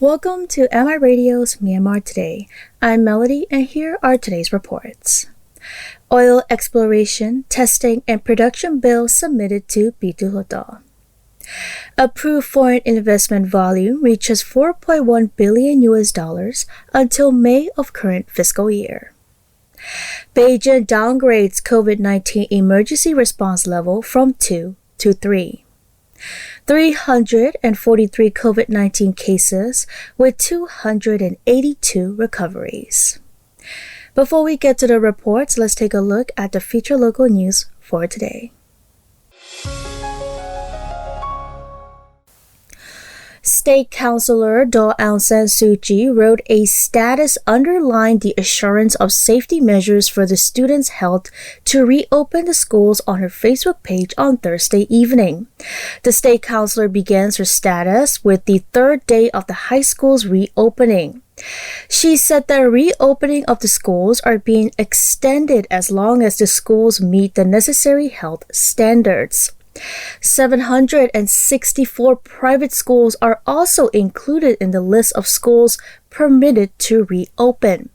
Welcome to MI Radio's Myanmar Today. I'm Melody, and here are today's reports. Oil exploration, testing, and production bill submitted to Pyithu Hluttaw. Approved foreign investment volume reaches $4.1 billion until May of current fiscal year. Beijing downgrades COVID-19 emergency response level from 2 to 3. 343 COVID-19 cases with 282 recoveries. Before we get to the reports, let's take a look at the feature local news for today. State Councillor Aung San Suu Kyi wrote a status underlying the assurance of safety measures for the students' health to reopen the schools on her Facebook page on Thursday evening. The state councillor begins her status with the third day of the high school's reopening. She said that reopening of the schools are being extended as long as the schools meet the necessary health standards. 764 private schools are also included in the list of schools permitted to reopen.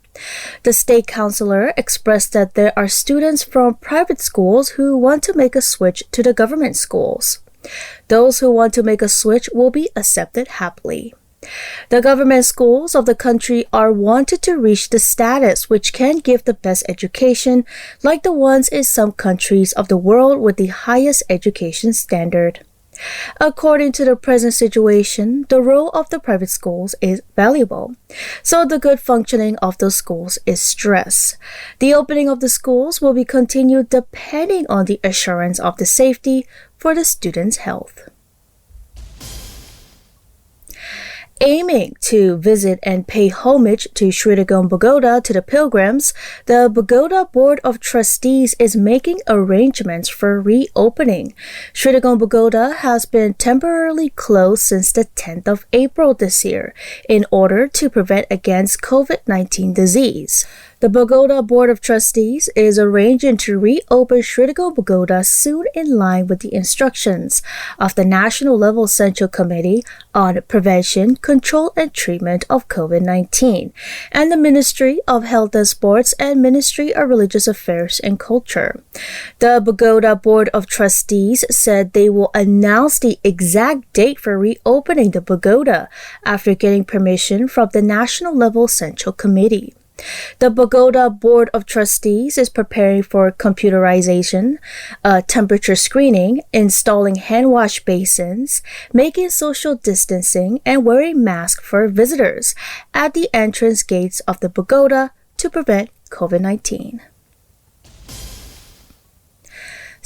The state councillor expressed that there are students from private schools who want to make a switch to the government schools. Those who want to make a switch will be accepted happily. The government schools of the country are wanted to reach the status which can give the best education, like the ones in some countries of the world with the highest education standard. According to the present situation, the role of the private schools is valuable, so the good functioning of those schools is stressed. The opening of the schools will be continued depending on the assurance of the safety for the students' health. Aiming to visit and pay homage to Sri Lankan Pagoda to the pilgrims, the Pagoda Board of Trustees is making arrangements for reopening. Sri Lankan Pagoda has been temporarily closed since the 10th of April this year in order to prevent against COVID-19 disease. The Pagoda Board of Trustees is arranging to reopen Sri Lankan Pagoda soon in line with the instructions of the National Level Central Committee on Prevention, Control and Treatment of COVID-19 and the Ministry of Health and Sports and Ministry of Religious Affairs and Culture. The Pagoda Board of Trustees said they will announce the exact date for reopening the pagoda after getting permission from the National Level Central Committee. The Pagoda Board of Trustees is preparing for computerization, temperature screening, installing hand wash basins, making social distancing, and wearing masks for visitors at the entrance gates of the pagoda to prevent COVID-19.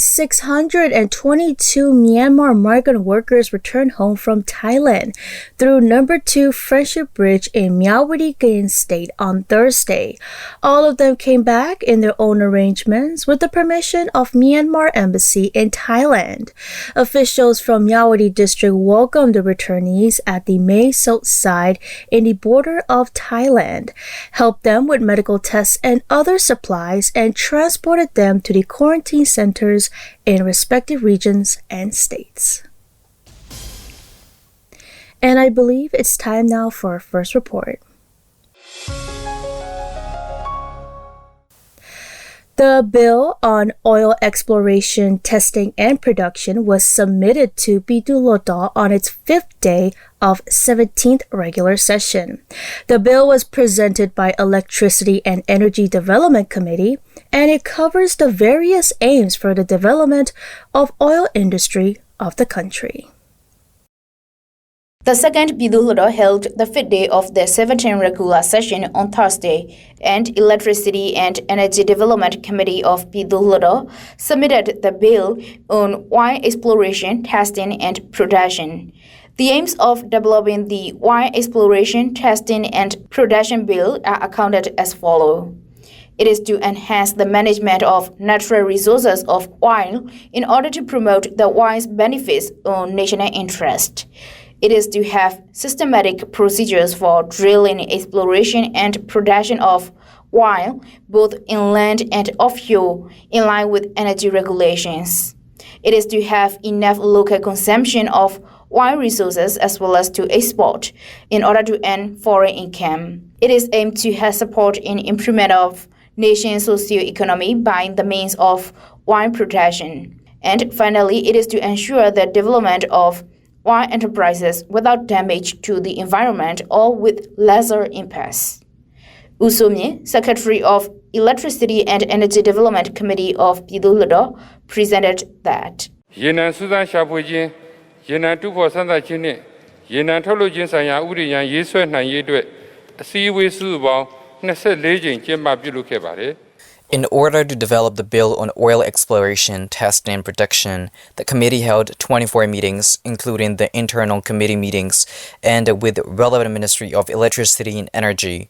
622 Myanmar migrant workers returned home from Thailand through number 2 Friendship Bridge in Myawaddy Kayin State on Thursday. All of them came back in their own arrangements with the permission of Myanmar Embassy in Thailand. Officials from Myawaddy District welcomed the returnees at the Mae Sot side in the border of Thailand, helped them with medical tests and other supplies, and transported them to the quarantine centers in respective regions and states. And I believe it's time now for our first report. The bill on oil exploration, testing, and production was submitted to Pyithu Hluttaw on its 5th day of 17th regular session. The bill was presented by Electricity and Energy Development Committee, and it covers the various aims for the development of oil industry of the country. The second Pyithu Hluttaw held the 5th day of the 17th regular session on Thursday, and Electricity and Energy Development Committee of Pyithu Hluttaw submitted the bill on oil exploration, testing, and production. The aims of developing the oil exploration, testing, and production bill are accounted as follows. It is to enhance the management of natural resources of oil in order to promote the oil's benefits on national interest. It is to have systematic procedures for drilling, exploration, and production of oil, both inland and offshore, in line with energy regulations. It is to have enough local consumption of oil resources as well as to export in order to earn foreign income. It is aimed to have support in improvement of nation's socio-economy by the means of oil protection. And finally, it is to ensure the development of oil enterprises without damage to the environment or with lesser impacts. Usomye, Secretary of Electricity and Energy Development Committee of Pyithu Hluttaw, presented that. Yenan Sudan Shapuijin, Yenan Tupo Santa Chini, Yenan Tolujin Saya Uriyan Yeswe Nayedwe, a seaway Subal, Nessa Legend, Jemma Bulukebare. In order to develop the bill on oil exploration, testing, and production, the committee held 24 meetings, including the internal committee meetings and with the relevant Ministry of Electricity and Energy.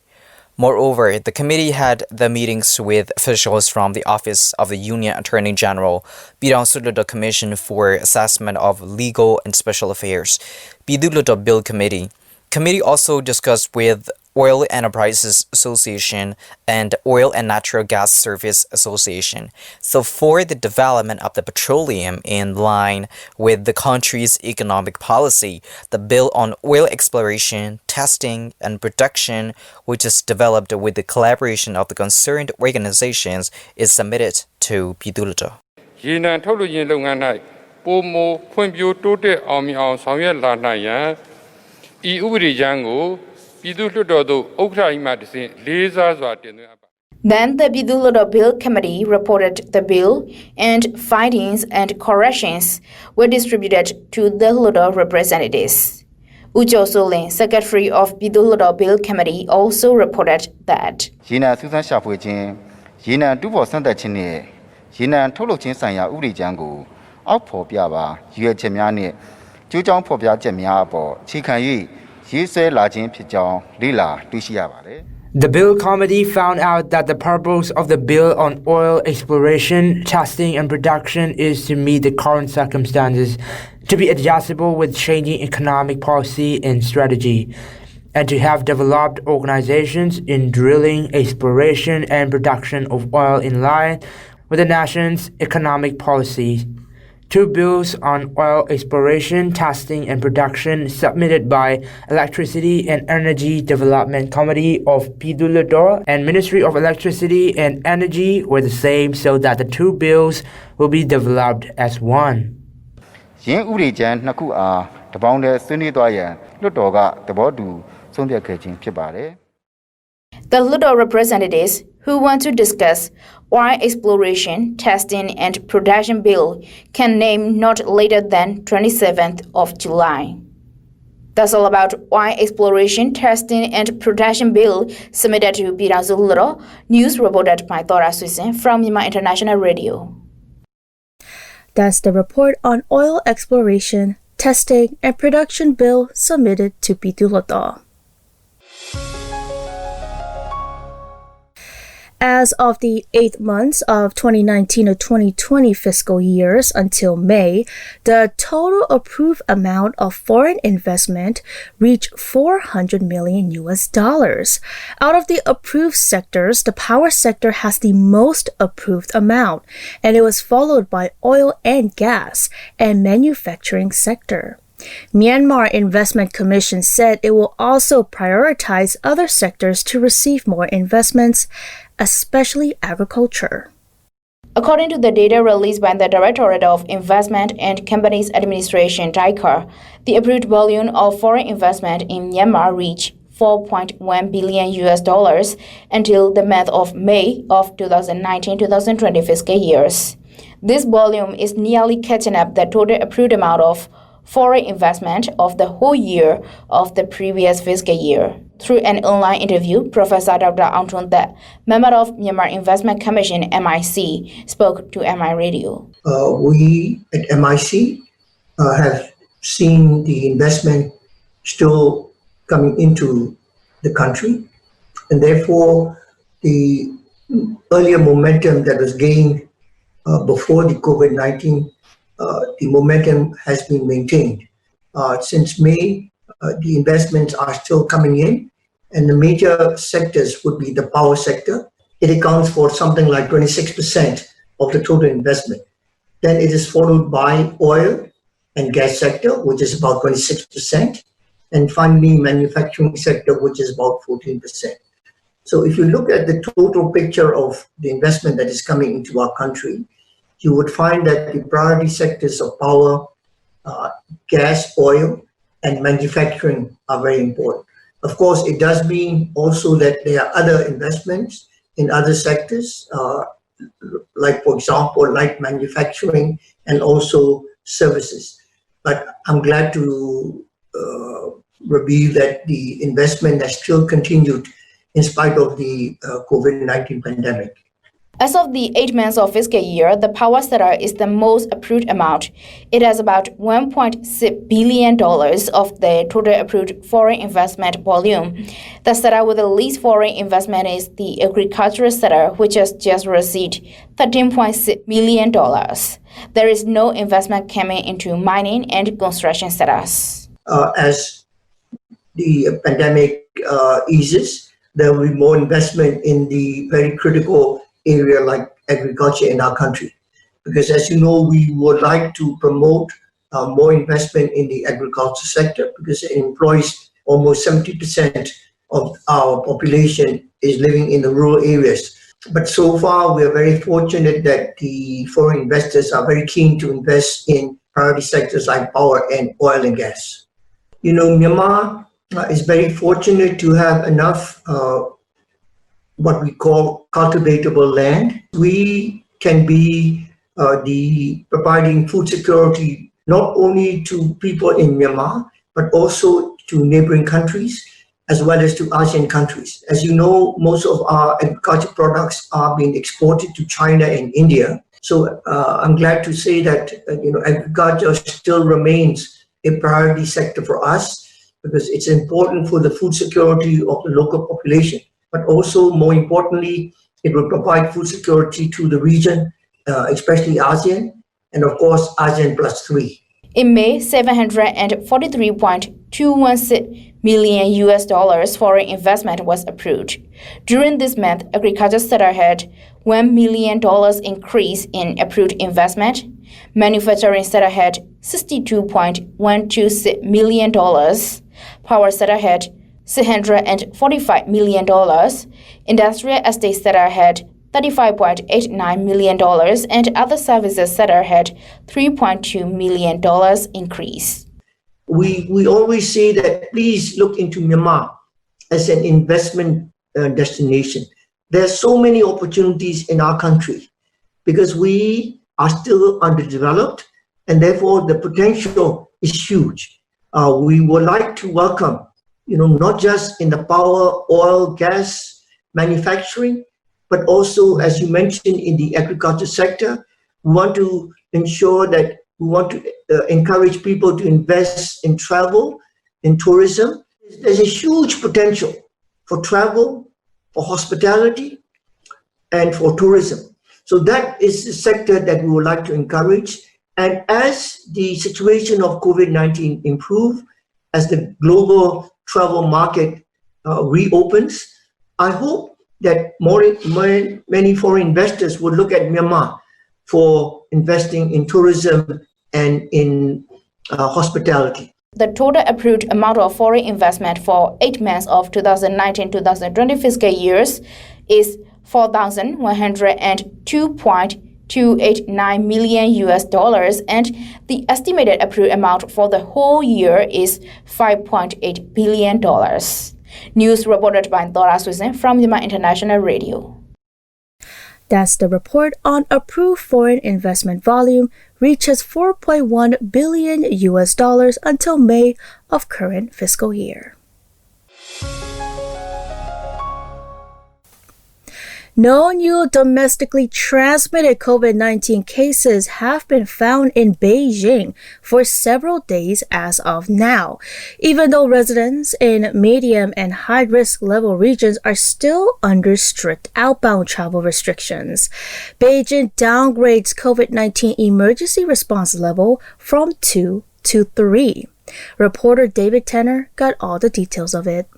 Moreover, the committee had the meetings with officials from the Office of the Union Attorney General, Hluttaw Commission for Assessment of Legal and Special Affairs, Pyithu Hluttaw Bill Committee. Committee also discussed with Oil Enterprises Association and Oil and Natural Gas Service Association. So for the development of the petroleum in line with the country's economic policy, the bill on oil exploration, testing, and production, which is developed with the collaboration of the concerned organizations, is submitted to Pyithu Hluttaw. Yenan Tolujin Lunganai, Pomo, Pumpio Tote Army on Sonya Lanaya, E. Uri Jango, Pyithu Hluttaw, Okra Madison, Leza Zwatin. Then the Pyithu Hluttaw Bill Committee reported the bill, and findings and corrections were distributed to the Hluttaw representatives. Ujo Solin, Secretary of Pyithu Hluttaw Bill Committee, also reported that. Yenan Susan Shapuijin, Yenan Tupo Santa Chini, Yenan Tolujin Saya Uri Jango, Outpo Piaba, Yue Chemiani, Jujang Popia Chemiabo, Chikan The Bill Committee found out that the purpose of the bill on oil exploration, testing, and production is to meet the current circumstances, to be adjustable with changing economic policy and strategy, and to have developed organizations in drilling, exploration, and production of oil in line with the nation's economic policy. Two bills on oil exploration, testing, and production submitted by Electricity and Energy Development Committee of Pyithu Hluttaw and Ministry of Electricity and Energy were the same, so that the two bills will be developed as one. The Hluttaw representatives who want to discuss oil exploration, testing, and production bill can name not later than 27th of July. That's all about oil exploration, testing, and production bill submitted to Pyithu Hluttaw. News reported by Thora Suisen from Myanmar International Radio. That's the report on oil exploration, testing, and production bill submitted to Pyithu Hluttaw. As of the 8 months of 2019 to 2020 fiscal years until May, the total approved amount of foreign investment reached $400 million. Out of the approved sectors, the power sector has the most approved amount, and it was followed by oil and gas and manufacturing sector. Myanmar Investment Commission said it will also prioritize other sectors to receive more investments, especially agriculture. According to the data released by the Directorate of Investment and Companies Administration (DICA), the approved volume of foreign investment in Myanmar reached $4.1 billion until the month of May of 2019-2020 fiscal years. This volume is nearly catching up the total approved amount of foreign investment of the whole year of the previous fiscal year. Through an online interview, Professor Dr. Angtun That, member of Myanmar Investment Commission (MIC), spoke to MI Radio. We at MIC have seen the investment still coming into the country, and therefore the earlier momentum that was gained before the COVID-19, the momentum has been maintained. Since May, the investments are still coming in, and the major sectors would be the power sector. It accounts for something like 26% of the total investment. Then it is followed by oil and gas sector, which is about 26%, and finally manufacturing sector, which is about 14%. So if you look at the total picture of the investment that is coming into our country, you would find that the priority sectors of power, gas, oil, and manufacturing are very important. Of course, it does mean also that there are other investments in other sectors, like, for example, light manufacturing and also services. But I'm glad to reveal that the investment has still continued in spite of the COVID-19 pandemic. As of the 8 months of fiscal year, the power sector is the most approved amount. It has about $1.6 billion of the total approved foreign investment volume. The sector with the least foreign investment is the agricultural sector, which has just received $13.6 million. There is no investment coming into mining and construction sectors. As the pandemic eases, there will be more investment in the very critical area like agriculture in our country. Because as you know, we would like to promote more investment in the agriculture sector because it employs almost 70% of our population is living in the rural areas. But so far, we are very fortunate that the foreign investors are very keen to invest in priority sectors like power and oil and gas. You know, Myanmar is very fortunate to have enough what we call cultivatable land. We can be providing food security not only to people in Myanmar, but also to neighboring countries, as well as to ASEAN countries. As you know, most of our agricultural products are being exported to China and India. So I'm glad to say that agriculture still remains a priority sector for us because it's important for the food security of the local population. But also, more importantly, it will provide food security to the region, especially ASEAN, and of course, ASEAN plus 3. In May, $743.216 million foreign investment was approved. During this month, agriculture sector had $1 million increase in approved investment. Manufacturing sector had $62.126 million. Power sector had $645 million. Industrial estate sector had $35.89 million, and other services sector had $3.2 million increase. We always say that please look into Myanmar as an investment destination. There are so many opportunities in our country because we are still underdeveloped, and therefore the potential is huge. We would like to welcome not just in the power, oil, gas, manufacturing, but also, as you mentioned, in the agriculture sector. We want to ensure that we want to encourage people to invest in travel, in tourism. There's a huge potential for travel, for hospitality, and for tourism. So that is the sector that we would like to encourage. And as the situation of COVID-19 improves, as the global travel market reopens, I hope that many foreign investors would look at Myanmar for investing in tourism and in hospitality. The total approved amount of foreign investment for 8 months of 2019-2020 fiscal years is $4,102.289 million, and the estimated approved amount for the whole year is $5.8 billion. News reported by Dora Susan from Myanmar International Radio. That's the report on approved foreign investment volume reaches $4.1 billion until May of current fiscal year. No new domestically transmitted COVID-19 cases have been found in Beijing for several days as of now, even though residents in medium and high-risk level regions are still under strict outbound travel restrictions. Beijing downgrades COVID-19 emergency response level from 2 to 3. Reporter David Tanner got all the details of it.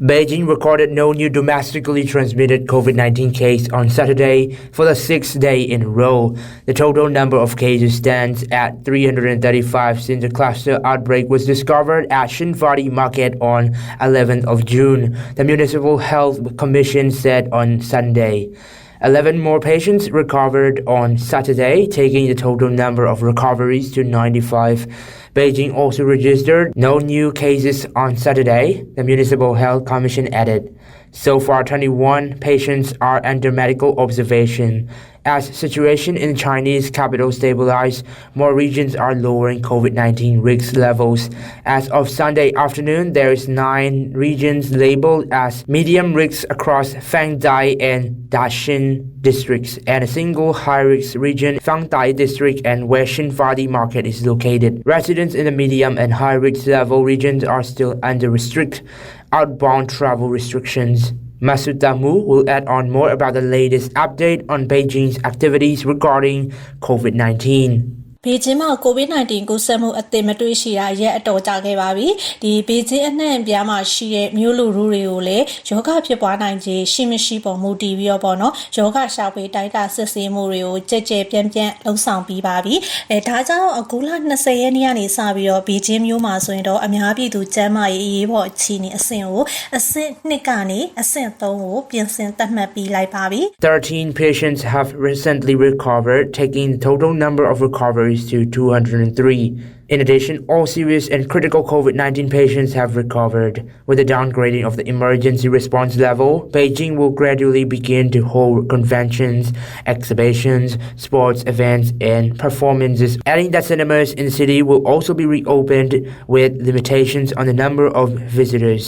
Beijing recorded no new domestically transmitted COVID-19 case on Saturday for the sixth day in a row. The total number of cases stands at 335 since the cluster outbreak was discovered at Shinfadi Market on 11th of June, the Municipal Health Commission said on Sunday. 11 more patients recovered on Saturday, taking the total number of recoveries to 95. Beijing also registered no new cases on Saturday, the Municipal Health Commission added. So far, 21 patients are under medical observation. As situation in the Chinese capital stabilizes, more regions are lowering COVID-19 risk levels. As of Sunday afternoon, there is 9 regions labeled as medium risk across Fangdai and Daxing districts, and a single high-risk region, Fangdai district, and where Shinfadi Market is located. Residents in the medium and high-risk level regions are still under strict outbound travel restrictions. Hluttaw will add on more about the latest update on Beijing's activities regarding COVID-19. Beijing မှာ COVID-19 ကူးစက်မှုအသစ်မတွေ့ရှိတာရက်အတော်ကြာခဲ့ပါပြီ။ဒီ Beijing အနှံ့ပြားမှာရှိတဲ့မြို့လူထုတွေကိုလည်းယောဂဖြစ်ပွားနိုင်ခြေရှိမရှိပေါ်မူတည်ပြီးတော့ပေါ့နော်။ယောဂရှာဖွေတိုက်တာစစ်ဆေးမှုတွေကိုကြက်ကြက်ပြန့်ပြန့်လှုံ့ဆော်ပြီးပါပြီ။ဒါကြောင့်အခုလ20ရက်နေ့ကနေစပြီးတော့ Beijing မြို့မှာဆိုရင်တော့အများပြည်သူကျန်းမာရေးအရေးပေါ်အခြေအနေအဆင့်ကိုအဆင့်2ကနေအဆင့်3ကိုပြင်ဆင်သတ်မှတ်ပြီးလိုက်ပါပြီ။ 13 patients have recently recovered, taking the total number of recoveries to 203. In addition, all serious and critical COVID-19 patients have recovered. With the downgrading of the emergency response level, Beijing will gradually begin to hold conventions, exhibitions, sports events, and performances, adding that cinemas in the city will also be reopened with limitations on the number of visitors.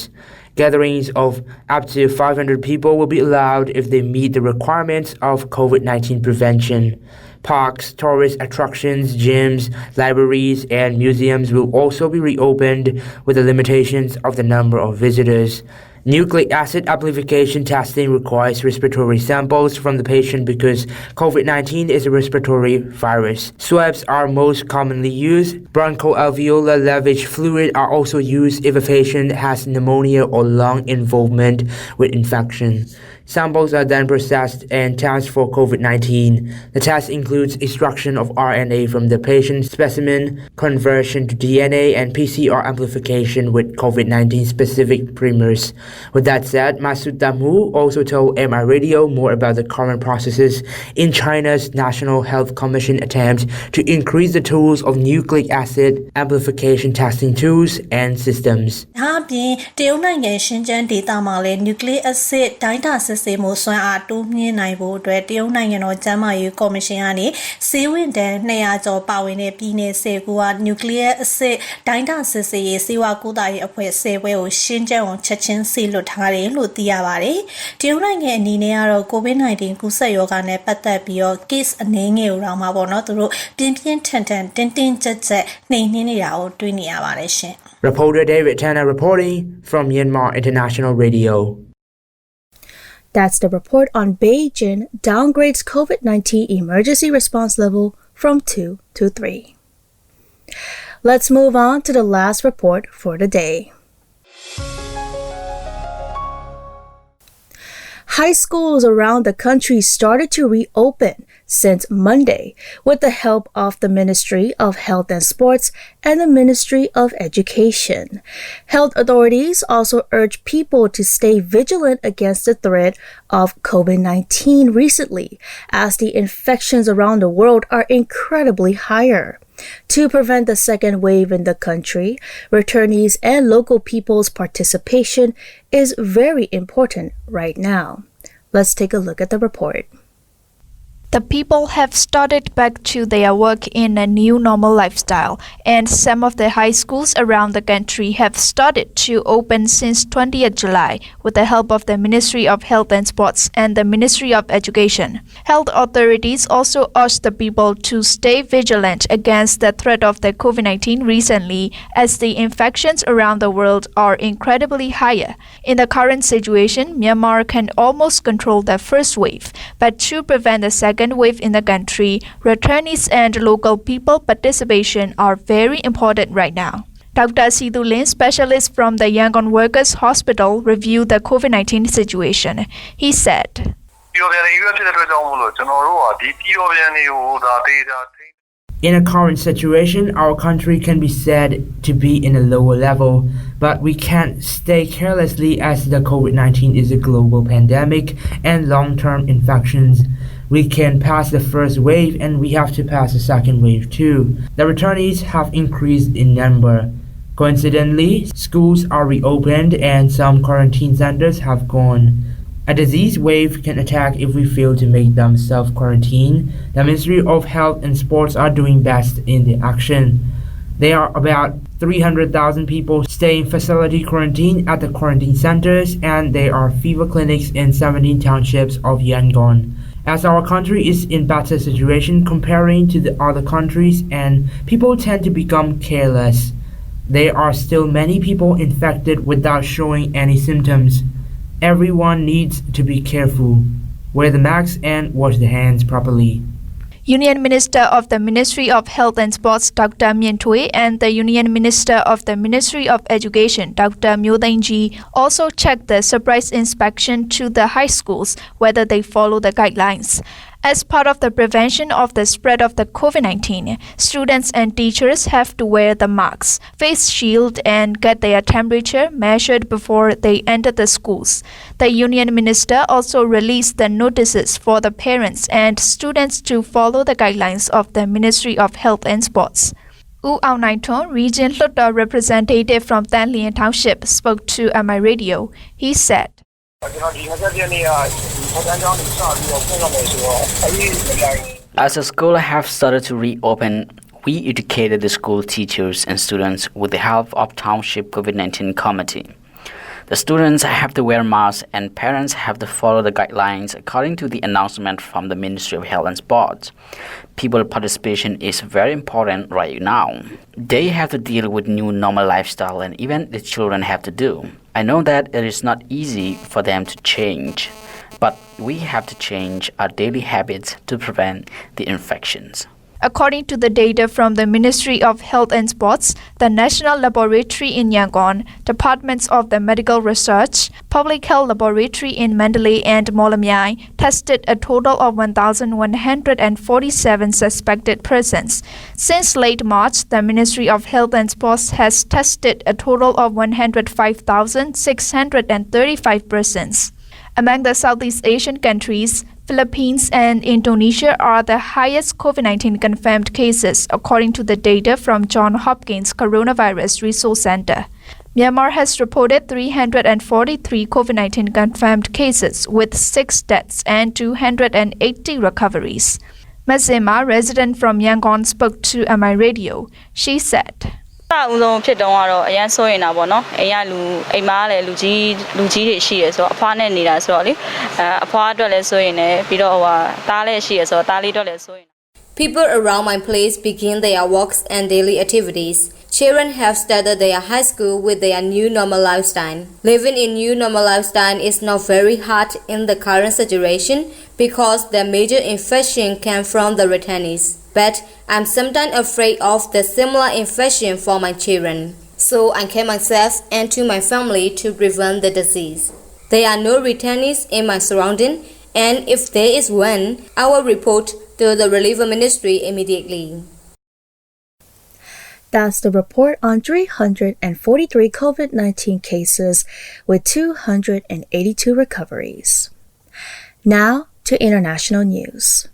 Gatherings of up to 500 people will be allowed if they meet the requirements of COVID-19 prevention. Parks, tourist attractions, gyms, libraries, and museums will also be reopened with the limitations of the number of visitors. Nucleic acid amplification testing requires respiratory samples from the patient because COVID-19 is a respiratory virus. Swabs are most commonly used. Bronchoalveolar lavage fluid are also used if a patient has pneumonia or lung involvement with infection. Samples are then processed and tested for COVID-19. The test includes extraction of RNA from the patient's specimen, conversion to DNA, and PCR amplification with COVID-19 specific primers. With that said, Hluttaw also told MI Radio more about the current processes in China's National Health Commission attempts to increase the tools of nucleic acid amplification testing tools and systems. တရုတ်နိုင်ငံရှင်ကျန်းဒေသမှာလည်း nucleic acid တိုင်းတာစစ်ဆေးမှုစွမ်းအားတိုးမြင့်နိုင်ဖို့အတွက်တရုတ်နိုင်ငံတော်ကျန်းမာရေးကော်မရှင်ကနေဆေးဝန်ထမ်း200ကျော်ပါဝင်တဲ့ပြည်내10ခုက nucleic acid တိုင်းတာစစ်ဆေးရေးစေဝါကုသရေးအဖွဲ့10ဘွဲကိုရှင်းကျန်းအောင်ချက်ချင်းစေလွှတ်ထားတယ်လို့သိရပါတယ်။တရုတ်နိုင်ငံအနေနဲ့ကတော့ COVID-19 ကူးစက်ရောဂါနဲ့ပတ်သက်ပြီးတော့ case အနည်းငယ်ကိုတော့မှာပေါ့နော်သူတို့ပြင်းပြင်းထန်ထန်တင်းတင်းကြပ်ကြပ်နှိမ်နှင်းနေတာကိုတွေ့နေရပါတယ်ရှင်။ Reporter David Tanner reporting from Myanmar International Radio. That's the report on Beijing downgrades COVID-19 emergency response level from 2 to 3. Let's move on to the last report for the day. High schools around the country started to reopen since Monday with the help of the Ministry of Health and Sports and the Ministry of Education. Health authorities also urge people to stay vigilant against the threat of COVID-19 recently, as the infections around the world are incredibly higher. To prevent the second wave in the country, returnees and local people's participation is very important right now. Let's take a look at the report. The people have started back to their work in a new normal lifestyle, and some of the high schools around the country have started to open since 20th July with the help of the Ministry of Health and Sports and the Ministry of Education. Health authorities also urged the people to stay vigilant against the threat of the COVID-19 recently, as the infections around the world are incredibly higher. In the current situation, Myanmar can almost control the first wave, but to prevent the second wave in the country, returnees and local people participation are very important right now. Dr. Pyithu Lin, specialist from the Yangon Workers' Hospital, reviewed the COVID-19 situation. He said, in a current situation, our country can be said to be in a lower level, but we can't stay carelessly as the COVID-19 is a global pandemic and long-term infections. We can pass the first wave and we have to pass the second wave too. The returnees have increased in number. Coincidentally, schools are reopened and some quarantine centers have gone. A disease wave can attack if we fail to make them self-quarantine. The Ministry of Health and Sports are doing best in the action. There are about 300,000 people staying facility quarantine at the quarantine centers, and there are fever clinics in 17 townships of Yangon. As our country is in better situation comparing to the other countries and people tend to become careless, there are still many people infected without showing any symptoms. Everyone needs to be careful, wear the mask and wash their hands properly. Union Minister of the Ministry of Health and Sports Dr. Pyithu and the Union Minister of the Ministry of Education Dr. Hluttaw also checked the surprise inspection to the high schools whether they follow the guidelines. As part of the prevention of the spread of the COVID-19, students and teachers have to wear the masks, face shield, and get their temperature measured before they enter the schools. The Union Minister also released the notices for the parents and students to follow the guidelines of the Ministry of Health and Sports. U Aung Naithorn, Region Hluttaw representative from Tan Lien Township, spoke to MI Radio. He said, as the school have started to reopen, we educated the school teachers and students with the help of Township COVID-19 Committee. The students have to wear masks and parents have to follow the guidelines according to the announcement from the Ministry of Health and Sports. People participation is very important right now. They have to deal with new normal lifestyle and even the children have to do. I know that it is not easy for them to change, but we have to change our daily habits to prevent the infections. According to the data from the Ministry of Health and Sports, the National Laboratory in Yangon, Departments of the Medical Research, Public Health Laboratory in Mandalay and Molamyai tested a total of 1,147 suspected persons. Since late March, the Ministry of Health and Sports has tested a total of 105,635 persons. Among the Southeast Asian countries, Philippines and Indonesia are the highest COVID-19 confirmed cases, according to the data from Johns Hopkins Coronavirus Resource Center. Myanmar has reported 343 COVID-19 confirmed cases with 6 deaths and 280 recoveries. Mazima, resident from Yangon, spoke to MI Radio. She said, People around my place begin their walks and daily activities. Children have started their high school with their new normal lifestyle. Living in new normal lifestyle is not very hard in the current situation because the major infection came from the returnees. But I'm sometimes afraid of the similar infection for my children. So I keep myself and to my family to prevent the disease. There are no returnees in my surrounding, and if there is one, I will report to the Relief Ministry immediately. That's the report on 343 COVID-19 cases with 282 recoveries. Now to international news.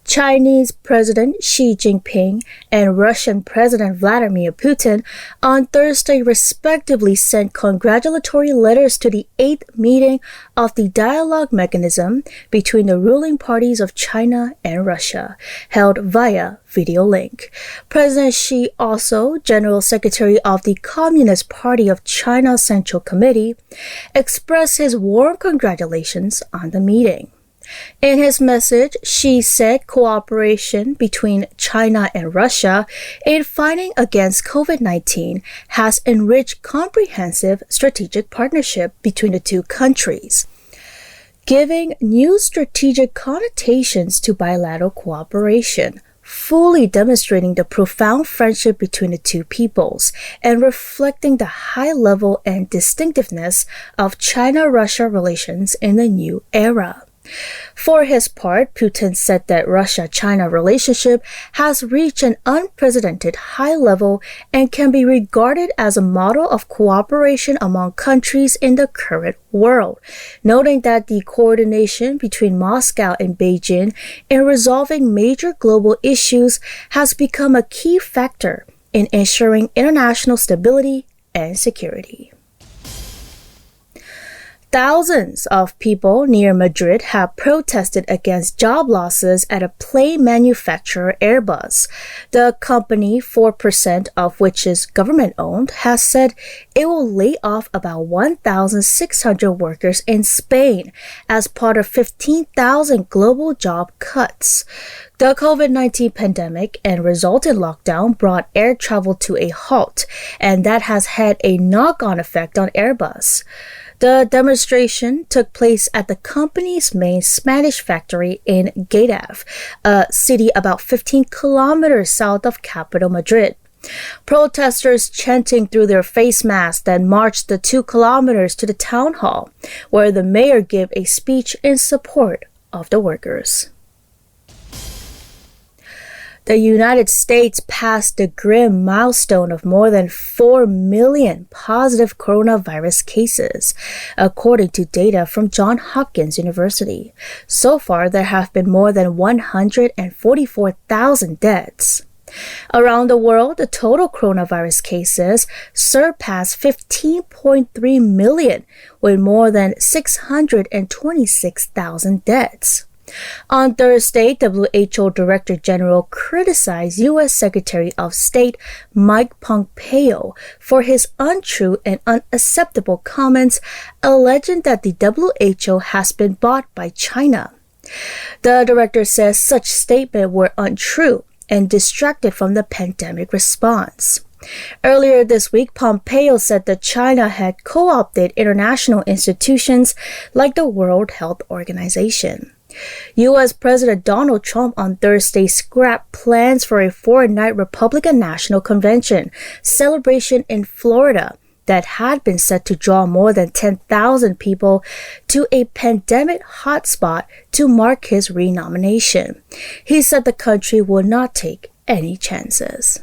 Chinese President Xi Jinping and Russian President Vladimir Putin on Thursday respectively sent congratulatory letters to the 8th meeting of the dialogue mechanism between the ruling parties of China and Russia, held via video link. President Xi, also General Secretary of the Communist Party of China Central Committee, expressed his warm congratulations on the meeting. In his message, Xi said cooperation between China and Russia in fighting against COVID-19 has enriched comprehensive strategic partnership between the two countries, giving new strategic connotations to bilateral cooperation, fully demonstrating the profound friendship between the two peoples and reflecting the high level and distinctiveness of China-Russia relations in the new era. For his part, Putin said that Russia-China relationship has reached an unprecedented high level and can be regarded as a model of cooperation among countries in the current world, noting that the coordination between Moscow and Beijing in resolving major global issues has become a key factor in ensuring international stability and security. Thousands of people near Madrid have protested against job losses at a plane manufacturer Airbus. The company, 4% of which is government-owned, has said it will lay off about 1,600 workers in Spain as part of 15,000 global job cuts. The COVID-19 pandemic and resultant lockdown brought air travel to a halt, and that has had a knock-on effect on Airbus. The demonstration took place at the company's main Spanish factory in Getafe, a city about 15 kilometers south of capital Madrid. Protesters chanting through their face masks then marched the 2 kilometers to the town hall, where the mayor gave a speech in support of the workers. The United States passed the grim milestone of more than 4 million positive coronavirus cases, according to data from Johns Hopkins University. So far, there have been more than 144,000 deaths. Around the world, the total coronavirus cases surpassed 15.3 million, with more than 626,000 deaths. On Thursday, WHO Director General criticized U.S. Secretary of State Mike Pompeo for his untrue and unacceptable comments, alleging that the WHO has been bought by China. The director says such statements were untrue and distracted from the pandemic response. Earlier this week, Pompeo said that China had co-opted international institutions like the World Health Organization. U.S. President Donald Trump on Thursday scrapped plans for a 4-night Republican National Convention celebration in Florida that had been set to draw more than 10,000 people to a pandemic hotspot to mark his renomination. He said the country would not take any chances.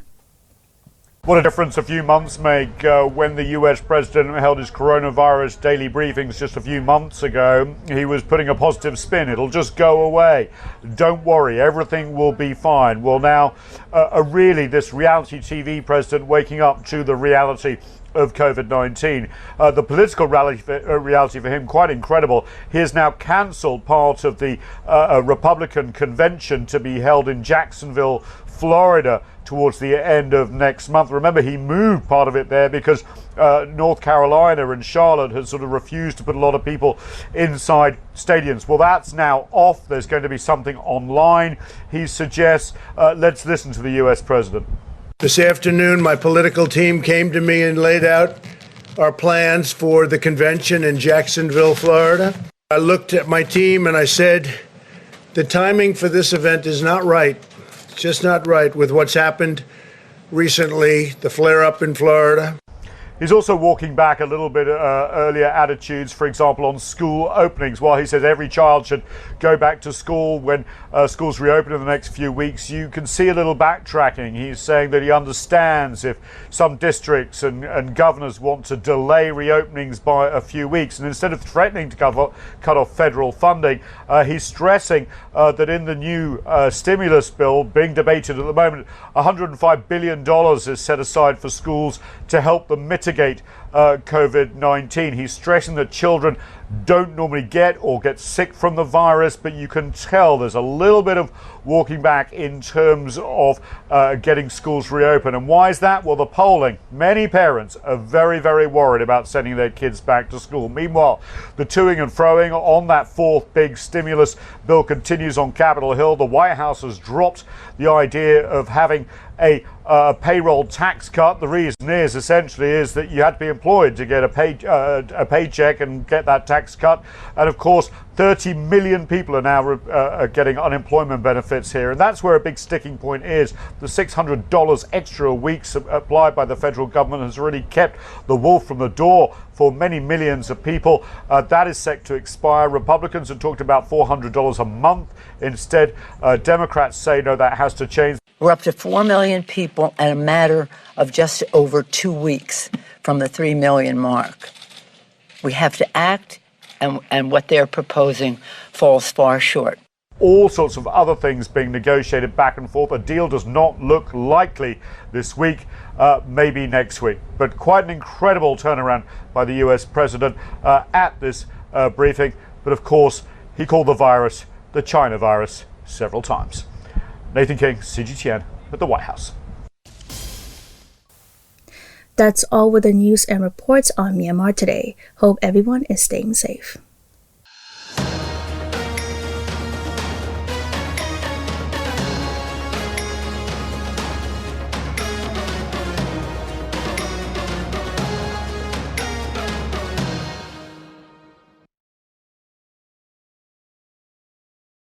What a difference a few months make. When the US president held his coronavirus daily briefings just a few months ago, he was putting a positive spin. It'll just go away. Don't worry, everything will be fine. Well, now, really, this reality TV president waking up to the reality of COVID-19. The political reality for him, quite incredible. He has now cancelled part of the Republican convention to be held in Jacksonville, Florida, towards the end of next month. Remember, he moved part of it there because North Carolina and Charlotte had sort of refused to put a lot of people inside stadiums. Well, that's now off. There's going to be something online, he suggests. Let's listen to the US president. This afternoon, my political team came to me and laid out our plans for the convention in Jacksonville, Florida. I looked at my team and I said, the timing for this event is not right. It's just not right with what's happened recently, the flare-up in Florida. He's also walking back a little bit earlier attitudes, for example, on school openings. While he says every child should go back to school when schools reopen in the next few weeks, you can see a little backtracking. He's saying that he understands if some districts and governors want to delay reopenings by a few weeks. And instead of threatening to cut off federal funding, he's stressing that in the new stimulus bill being debated at the moment, $105 billion is set aside for schools to help them mitigate COVID-19. He's stressing that children don't normally get sick from the virus, but you can tell there's a little bit of walking back in terms of getting schools reopened. And why is that? Well, the polling. Many parents are very, very worried about sending their kids back to school. Meanwhile, the toing and froing on that fourth big stimulus bill continues on Capitol Hill. The White House has dropped the idea of having a payroll tax cut. The reason is essentially that you had to be employed unemployed to get a paycheck and get that tax cut. And of course, 30 million people are now getting unemployment benefits here. And that's where a big sticking point is. The $600 extra a week applied by the federal government has really kept the wolf from the door for many millions of people. That is set to expire. Republicans have talked about $400 a month. Instead, Democrats say, no, that has to change. We're up to 4 million people in a matter of just over 2 weeks from the 3 million mark. We have to act, and what they're proposing falls far short. All sorts of other things being negotiated back and forth. A deal does not look likely this week, maybe next week. But quite an incredible turnaround by the US president at this briefing. But of course, he called the virus the China virus several times. Nathan King, CGTN at the White House. That's all with the news and reports on Myanmar Today. Hope everyone is staying safe.